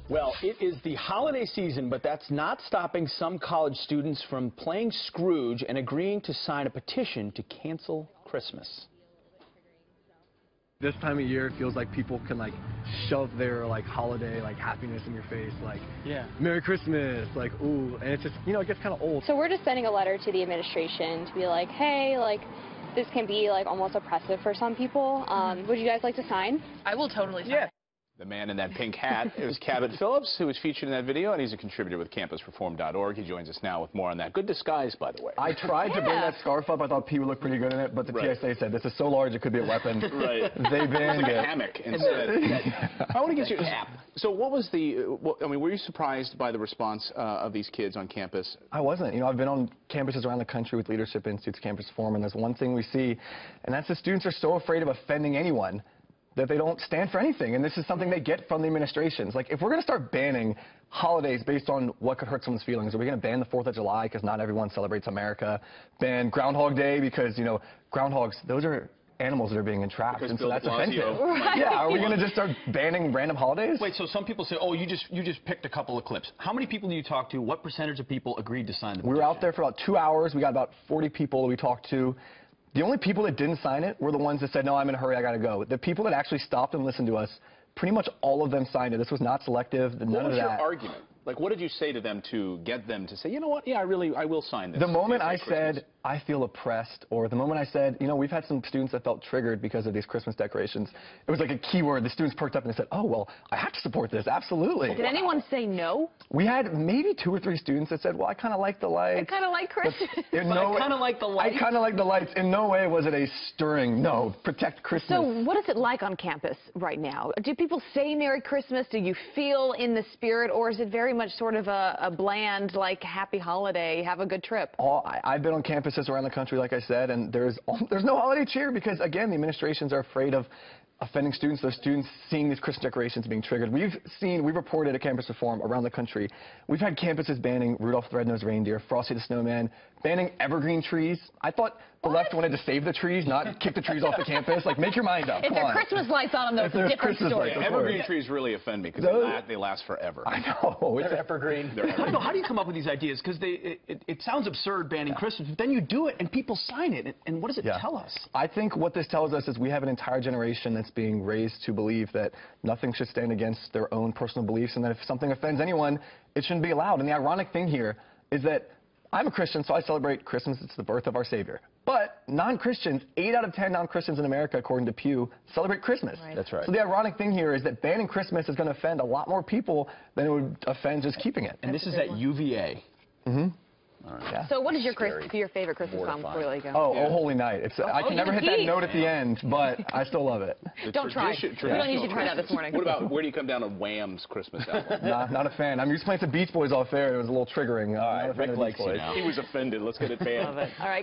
Well, it is the holiday season, but that's not stopping some college students from playing Scrooge and agreeing to sign a petition to cancel Christmas. This time of year, it feels like people can shove their holiday happiness in your face, Merry Christmas, ooh, and it's just, it gets kind of old. So we're just sending a letter to the administration to be like, hey, this can be almost oppressive for some people. Would you guys like to sign? I will totally sign. Yeah. The man in that pink hat is Cabot Phillips, who was featured in that video, and he's a contributor with campusreform.org. He joins us now with more on that. Good disguise, by the way. I tried to bring that scarf up. I thought Pete would look pretty good in it, but the TSA said this is so large it could be a weapon. Right. They banned it. it. A hammock instead. I want to get you. So what was were you surprised by the response of these kids on campus? I wasn't. I've been on campuses around the country with Leadership Institute's Campus Forum, and there's one thing we see, and that's the students are so afraid of offending anyone that they don't stand for anything, and this is something they get from the administrations. If we're going to start banning holidays based on what could hurt someone's feelings, are we going to ban the 4th of July because not everyone celebrates America? Ban Groundhog Day because, groundhogs, those are animals that are being entrapped, and so that's offensive. Right. Yeah, are we going to just start banning random holidays? Wait, so some people say, oh, you just picked a couple of clips. How many people do you talk to? What percentage of people agreed to sign the petition? We were out there for about 2 hours. We got about 40 people that we talked to. The only people that didn't sign it were the ones that said, no, I'm in a hurry, I got to go. The people that actually stopped and listened to us, pretty much all of them signed it. This was not selective, none of that. What was your argument? What did you say to them to get them to say, you know what, yeah, I will sign this? The moment I said, I feel oppressed, or the moment I said, we've had some students that felt triggered because of these Christmas decorations, it was like a keyword. The students perked up and they said, oh, well, I have to support this, absolutely. Did anyone say no? We had maybe 2 or 3 students that said, well, I kind of like the lights. I kind of like Christmas. I kind of like the lights. I kind of like the lights. In no way was it a stirring, no, protect Christmas. So what is it like on campus right now? Do people say Merry Christmas? Do you feel in the spirit, or is it very much sort of a bland, happy holiday, have a good trip? I've been on campuses around the country, like I said, and there's no holiday cheer because, again, the administrations are afraid of offending students, those students seeing these Christmas decorations being triggered. We've reported at Campus Reform around the country, we've had campuses banning Rudolph the Red-Nosed Reindeer, Frosty the Snowman, banning evergreen trees. I thought the left wanted to save the trees, not kick the trees off the campus. Make your mind up. If there are Christmas lights on them, though, it's a different story. Yeah, evergreen trees really offend me because they last forever. I know. It's evergreen. How do you come up with these ideas? Because it sounds absurd banning Christmas, but then you do it and people sign it. And what does it tell us? I think what this tells us is we have an entire generation that's being raised to believe that nothing should stand against their own personal beliefs, and that if something offends anyone, it shouldn't be allowed. And the ironic thing here is that I'm a Christian, so I celebrate Christmas. It's the birth of our Savior. But non-Christians, 8 out of 10 non-Christians in America, according to Pew, celebrate Christmas. Right. That's right. So the ironic thing here is that banning Christmas is going to offend a lot more people than it would offend just keeping it. And this is at UVA. Mm-hmm. All right. Yeah. So what is your favorite Christmas song before we let you go? Oh Holy Night. I can never hit that note at the end, but I still love it. Don't try. We don't need you to try that this morning. What about, where do you come down on Wham's Christmas album? Not a fan. I'm used to playing some Beach Boys off air. It was a little triggering. Rick likes you now. He was offended. Let's get it banned. Love it. All right.